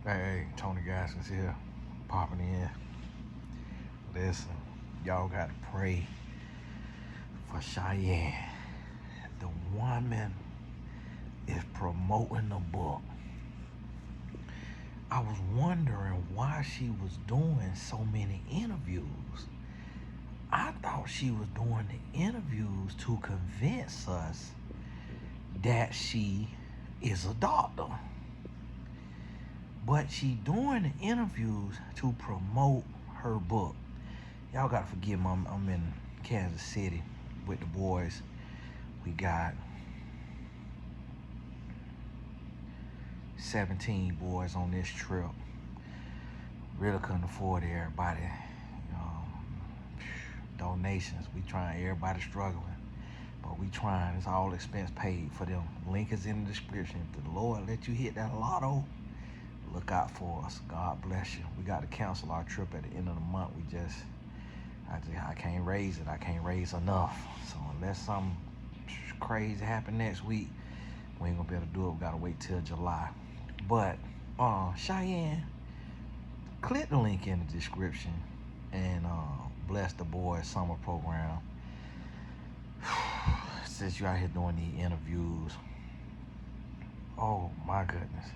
Hey, Tony Gaskins here, popping in. Listen, y'all got to pray for Cheyenne. The woman is promoting the book. I was wondering why she was doing so many interviews. I thought she was doing the interviews to convince us that she is a doctor. But she doing the interviews to promote her book. Y'all gotta forgive me, I'm in Kansas City with the boys. We got 17 boys on this trip. Really couldn't afford everybody. Donations. We trying, everybody struggling. But we trying, it's all expense paid for them. Link is in the description. If the Lord let you hit that lotto, look out for us. God bless you. We got to cancel our trip at the end of the month. I can't raise it. I can't raise enough. So unless something crazy happen next week, we ain't gonna be able to do it. We gotta wait till July. But Cheyenne, click the link in the description and bless the boys summer program. Since you out here doing these interviews, oh my goodness,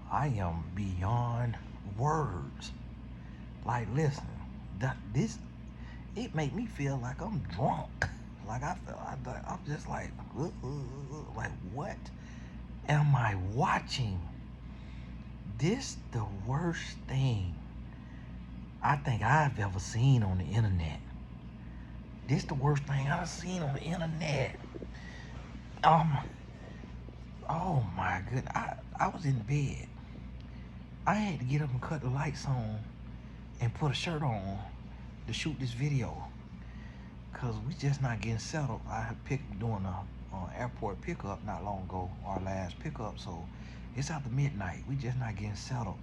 I am beyond words. Like, listen, it made me feel like I'm drunk. Like I'm just like what am I watching? This the worst thing I think I've ever seen on the internet. This the worst thing I've seen on the internet. Oh my goodness, I was in bed. I had to get up and cut the lights on and put a shirt on to shoot this video. Cause we just not getting settled. I had doing a airport pickup not long ago, our last pickup. So it's after midnight. We just not getting settled.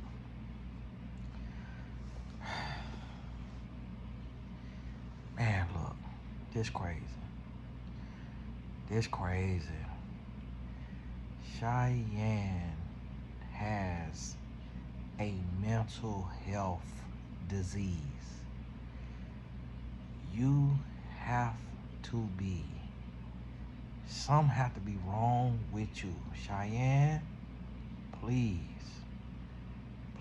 Man, look, this crazy. This crazy. Cheyenne has a mental health disease. You have to be, some have to be wrong with you. Cheyenne, please,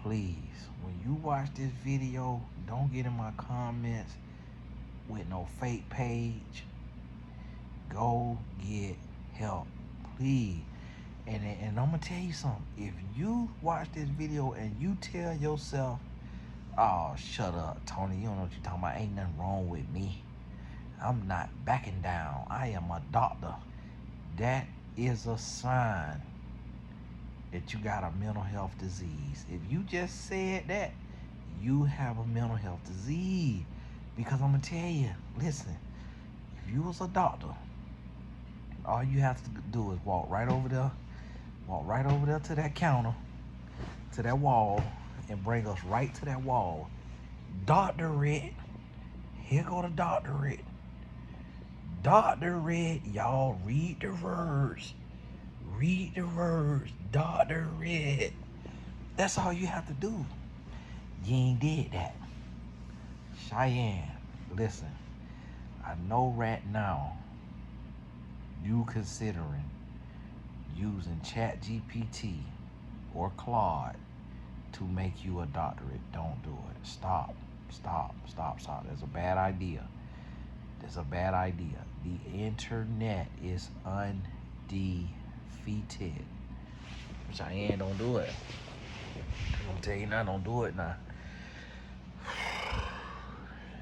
when you watch this video, don't get in my comments with no fake page. Go get help, please. And I'm gonna tell you something. If you watch this video and you tell yourself, oh, shut up, Tony, you don't know what you're talking about, ain't nothing wrong with me, I'm not backing down, I am a doctor, that is a sign that you got a mental health disease. If you just said that, you have a mental health disease. Because I'm gonna tell you, listen, if you was a doctor, all you have to do is walk right over there to that counter, to that wall, and bring us right to that wall. Doctorate. Here go the doctorate. Doctorate. Y'all read the words. Read the words. Doctorate. That's all you have to do. You ain't did that. Cheyenne, listen. I know right now you considering using ChatGPT or Claude to make you a doctorate. Don't do it. Stop. That's a bad idea. That's a bad idea. The internet is undefeated. Cheyenne, don't do it. I'm gonna tell you now, don't do it now.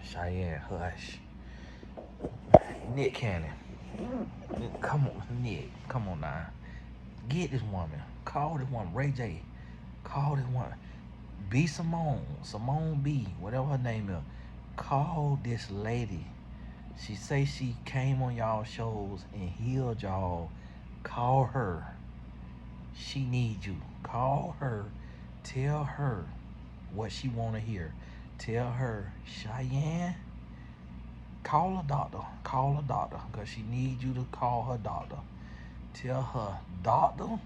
Cheyenne, hush. Nick Cannon. Come on, Nick. Come on now. Get this woman. Call this woman. Ray J. Call this woman. B. Simone B. Whatever her name is. Call this lady. She say she came on y'all shows and healed y'all. Call her. She needs you. Call her. Tell her what she want to hear. Tell her, Cheyenne, call a doctor. Call a doctor. Because she needs you to call her doctor. Tell her, doctor,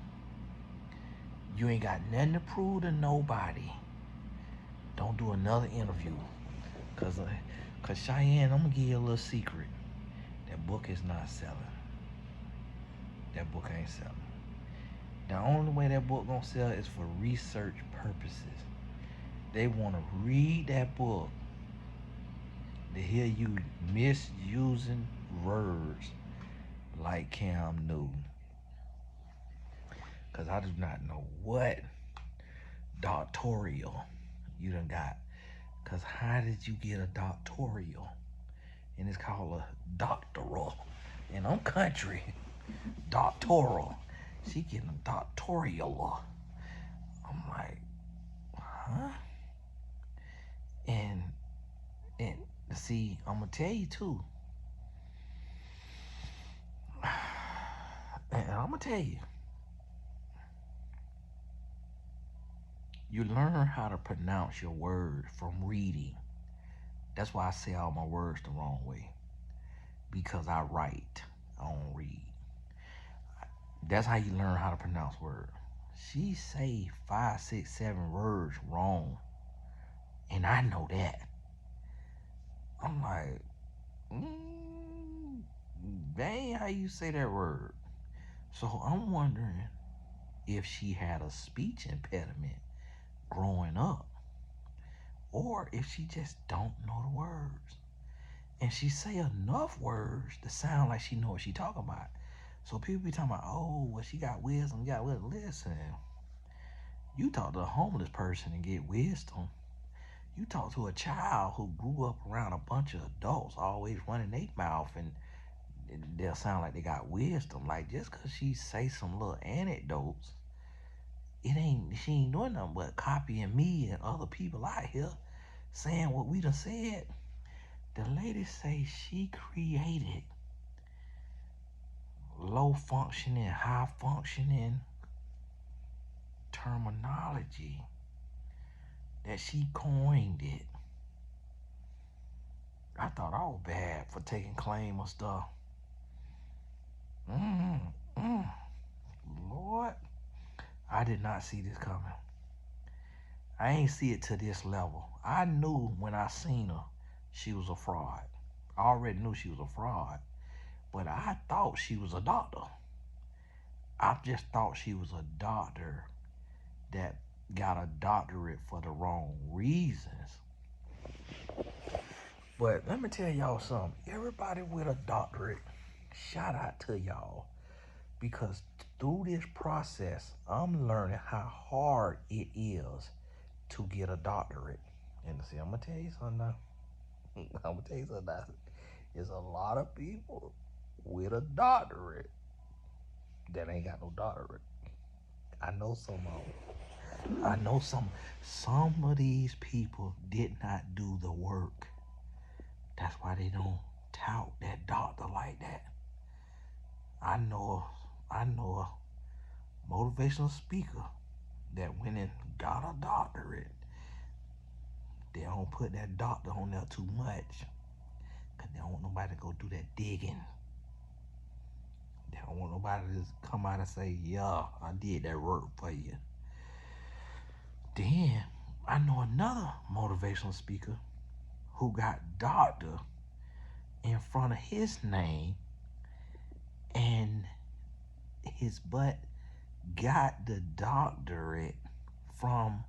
You ain't got nothing to prove to nobody. Don't do another interview. Cause Cheyenne, I'm gonna give you a little secret. That book is not selling. That book ain't selling. The only way that book gonna sell is for research purposes. They wanna read that book to hear you misusing words like Cam Newton. Cause I do not know what doctoral you done got. Cause how did you get a doctoral? And it's called a doctoral. And I'm country. Doctoral. She getting a doctoral. I'm like, huh? And see, I'm gonna tell you too. And I'm gonna tell you. You learn how to pronounce your words from reading. That's why I say all my words the wrong way. Because I write, I don't read. That's how you learn how to pronounce words. She say 5, 6, 7 words wrong. And I know that. I'm like, that ain't how you say that word. So I'm wondering if she had a speech impediment growing up, or if she just don't know the words. And she say enough words to sound like she know what she talking about. So people be talking about, oh, well, she got wisdom, Listen, you talk to a homeless person and get wisdom. You talk to a child who grew up around a bunch of adults always running their mouth, and they'll sound like they got wisdom. Like, just because she say some little anecdotes, she ain't doing nothing but copying me and other people out here saying what we done said. The lady say she created low functioning, high functioning terminology, that she coined it. I thought I was bad for taking claim of stuff. Lord, I did not see this coming. I ain't see it to this level. I knew when I seen her, she was a fraud. I already knew she was a fraud, but I thought she was a doctor. I just thought she was a doctor that got a doctorate for the wrong reasons. But let me tell y'all something. Everybody with a doctorate, shout out to y'all. Because through this process, I'm learning how hard it is to get a doctorate. And see, I'm going to tell you something now. There's a lot of people with a doctorate that ain't got no doctorate. I know some of them. I know some of these people did not do the work. That's why they don't tout that doctor like that. I know a motivational speaker that went and got a doctorate. They don't put that doctor on there too much, because they don't want nobody to go do that digging. They don't want nobody to come out and say, yeah, I did that work for you. Then I know another motivational speaker who got doctor in front of his name, and his butt got the doctorate from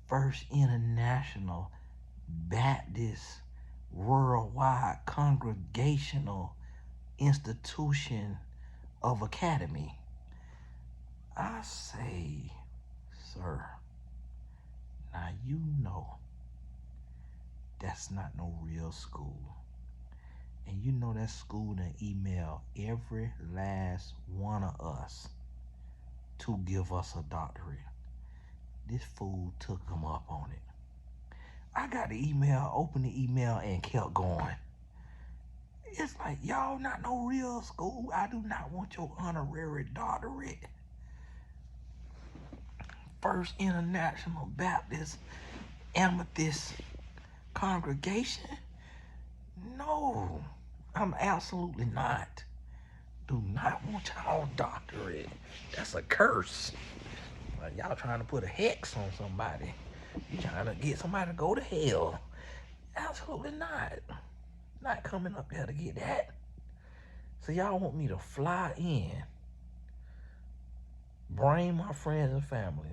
First International Baptist Worldwide Congregational Institution of Academy. I say, sir, now you know that's not no real school. And you know that school done email every last one of us to give us a doctorate. This fool took them up on it. I got the email, opened the email, and kept going. It's like, y'all not no real school. I do not want your honorary doctorate. First International Baptist Amethyst Congregation? No, I'm absolutely not. Do not want y'all doctorate. That's a curse. Y'all trying to put a hex on somebody. You trying to get somebody to go to hell. Absolutely not. Not coming up here to get that. So y'all want me to fly in, bring my friends and family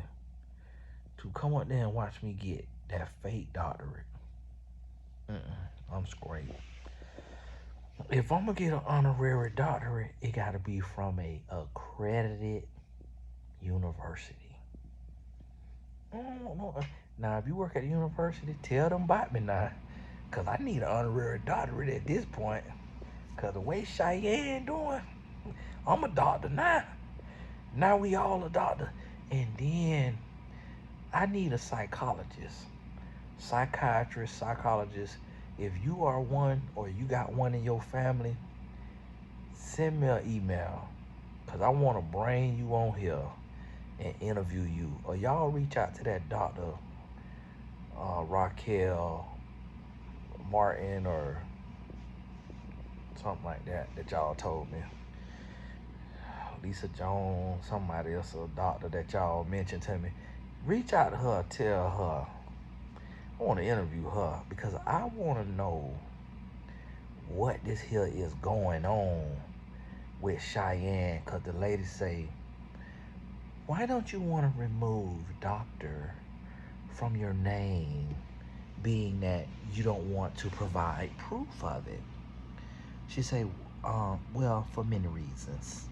to come up there and watch me get that fake doctorate. I'm straight. If I'm gonna get an honorary doctorate, it gotta be from a accredited university. Now, if you work at a university, tell them about me now. Because I need an honorary doctorate at this point. Because the way Cheyenne doing, I'm a doctor now. Now we all a doctor. And then I need a psychologist, psychiatrist, psychologist. If you are one or you got one in your family, send me an email. Because I want to bring you on here and interview you. Or y'all reach out to that doctor, Raquel Martin or something like that y'all told me. Lisa Jones, somebody else, a doctor that y'all mentioned to me. Reach out to her, tell her. I want to interview her because I want to know what this here is going on with Cheyenne. Because the lady say, why don't you want to remove doctor from your name, being that you don't want to provide proof of it? She say, well, for many reasons.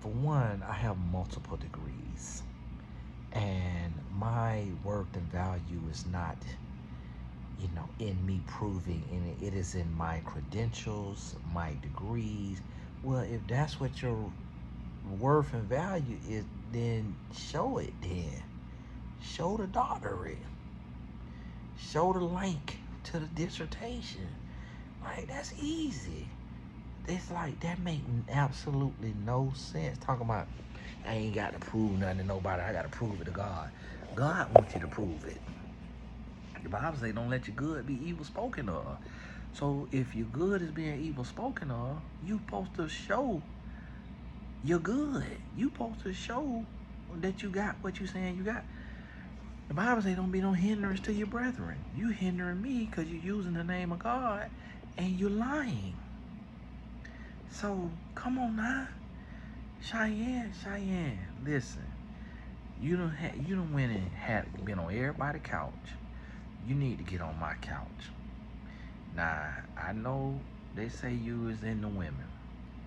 For one, I have multiple degrees, and my worth and value is not, in me proving, and it is in my credentials, my degrees. Well, if that's what your worth and value is, then show it then. Show the doctorate. Show the link to the dissertation. Like, that's easy. It's like, that make absolutely no sense. Talking about, I ain't got to prove nothing to nobody. I got to prove it to God. God wants you to prove it. The Bible says, don't let your good be evil spoken of. So if your good is being evil spoken of, you supposed to show you're good. You supposed to show that you got what you saying you got. The Bible says, don't be no hindrance to your brethren. You hindering me because you're using the name of God and you're lying. So, come on now. Cheyenne, listen. You done went and been on everybody's couch. You need to get on my couch. Now, I know they say you is into women.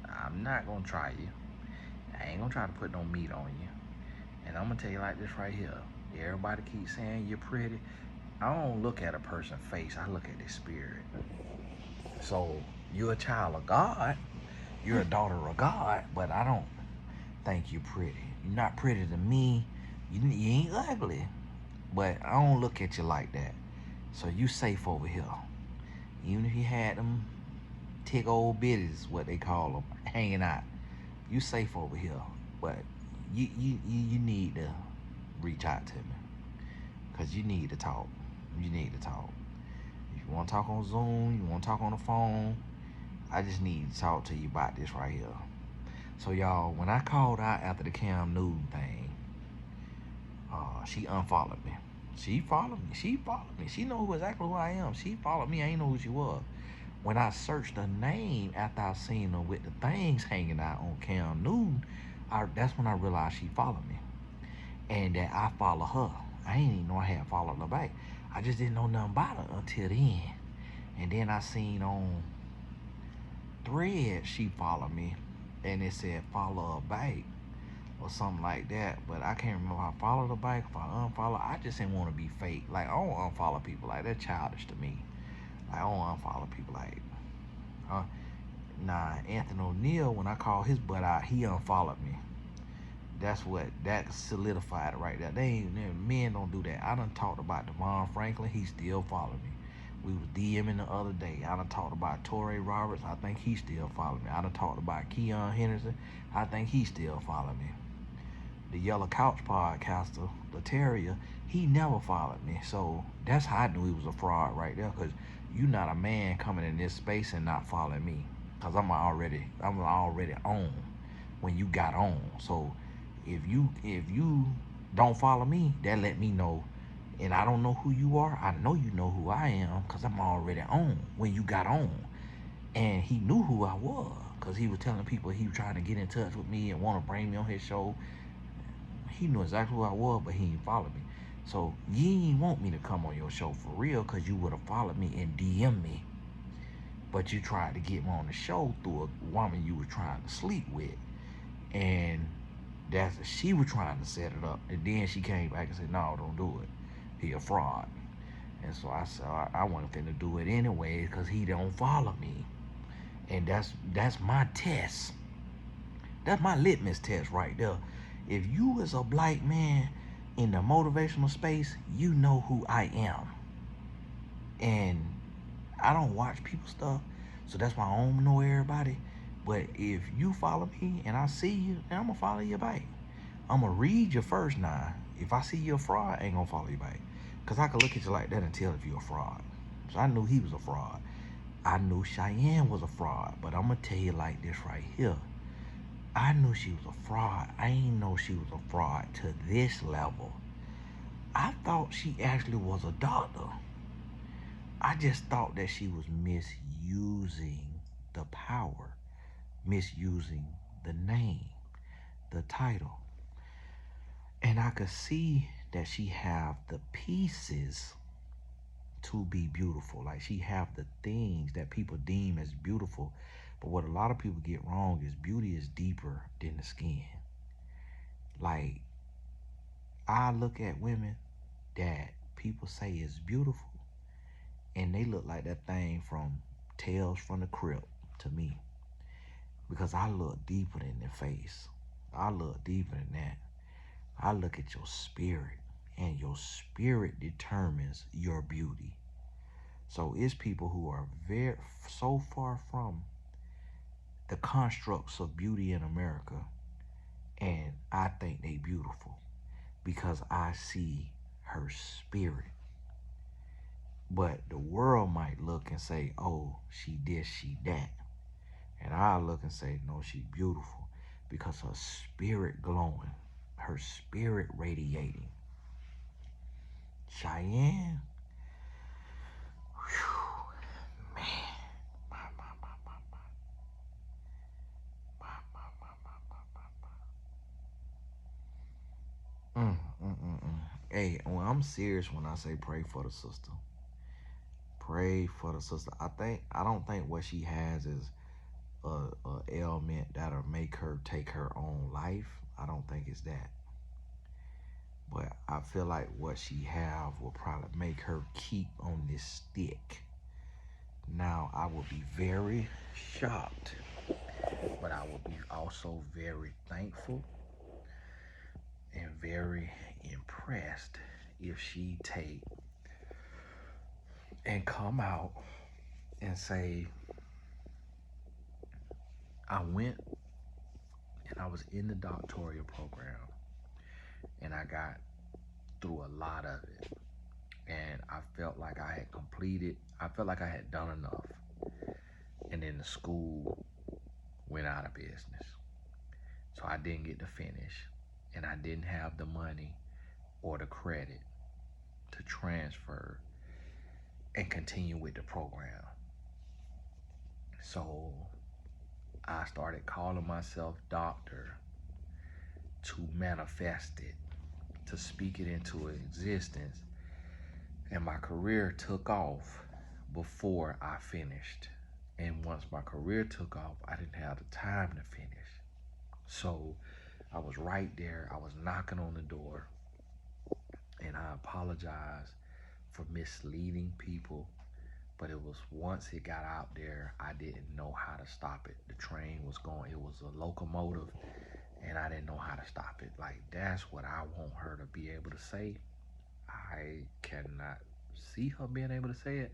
I'm not going to try you. I ain't going to try to put no meat on you. And I'm going to tell you like this right here. Everybody keeps saying you're pretty. I don't look at a person's face. I look at their spirit. So, you're a child of God. You're a daughter of God. But I don't think you're pretty. You're not pretty to me. You ain't ugly. But I don't look at you like that. So, you safe over here. Even if you had them tick old bitties, what they call them, hanging out. You safe over here. But you need to reach out to me. Because you need to talk. You need to talk. If you want to talk on Zoom, you want to talk on the phone, I just need to talk to you about this right here. So y'all, when I called out after the Cam Newton thing, she unfollowed me. She followed me. She know exactly who I am. She followed me. I ain't know who she was. When I searched her name after I seen her with the things hanging out on Cam Newton, that's when I realized she followed me. And that I follow her. I ain't even know I had followed her back. I just didn't know nothing about her until then. And then I seen on Thread she followed me. And it said follow her back. Or something like that. But I can't remember if I followed her back, if I unfollowed. I just didn't want to be fake. Like, I don't unfollow people like that. Childish to me. Like, I don't unfollow people like nah, Anthony O'Neal, when I called his butt out, he unfollowed me. That solidified it right there. Men don't do that. I done talked about Devon Franklin, he still followed me. We was DMing the other day. I done talked about Torrey Roberts, I think he still followed me. I done talked about Keon Henderson, I think he still followed me. The Yellow Couch podcaster, the Terrier, he never followed me. So that's how I knew he was a fraud right there, because you not a man coming in this space and not following me. Because I'm already on when you got on. So If you don't follow me, that let me know. And I don't know who you are. I know you know who I am because I'm already on when you got on. And he knew who I was because he was telling people he was trying to get in touch with me and want to bring me on his show. He knew exactly who I was, but he didn't follow me. So you ain't want me to come on your show for real because you would have followed me and DM me. But you tried to get me on the show through a woman you were trying to sleep with. And she was trying to set it up. And then she came back and said, no, don't do it. He a fraud. And so I said, I wasn't finna do it anyway because he don't follow me. And that's my test. That's my litmus test right there. If you is a black man in the motivational space, you know who I am. And I don't watch people's stuff, so that's why I don't know everybody. But if you follow me and I see you, then I'm gonna follow you back. I'm gonna read you first now. If I see you a fraud, I ain't gonna follow you back. Cause I can look at you like that and tell if you're a fraud. So I knew he was a fraud. I knew Cheyenne was a fraud, but I'm gonna tell you like this right here. I knew she was a fraud. I ain't know she was a fraud to this level. I thought she actually was a doctor. I just thought that she was misusing the power, misusing the name, the title. And I could see that she have the pieces to be beautiful. Like she have the things that people deem as beautiful. But what a lot of people get wrong is beauty is deeper than the skin. Like I look at women that people say is beautiful and they look like that thing from Tales from the Crypt to me. Because I look deeper than the face. I look deeper than that. I look at your spirit, and your spirit determines your beauty. So it's people who are very so far from the constructs of beauty in America, and I think they beautiful because I see her spirit. But the world might look and say, oh, she this, she that. And I look and say, no, she's beautiful because her spirit glowing, her spirit radiating. Cheyenne, whew, man, my, my, my, my, my, my, my, my, my, my, my. Hey, well, I'm serious when I say pray for the sister. Pray for the sister. I don't think what she has is a ailment that'll make her take her own life. I don't think it's that. But I feel like what she have will probably make her keep on this stick. Now, I will be very shocked, but I will be also very thankful and very impressed if she take and come out and say, I went and I was in the doctoral program and I got through a lot of it. And I felt like I felt like I had done enough. And then the school went out of business. So I didn't get to finish. And I didn't have the money or the credit to transfer and continue with the program. So I started calling myself doctor to manifest it, to speak it into existence. And my career took off before I finished. And once my career took off, I didn't have the time to finish. So I was right there. I was knocking on the door. And I apologize for misleading people. But it was once it got out there, I didn't know how to stop it. The train was going, it was a locomotive, and I didn't know how to stop it. Like, that's what I want her to be able to say. I cannot see her being able to say it,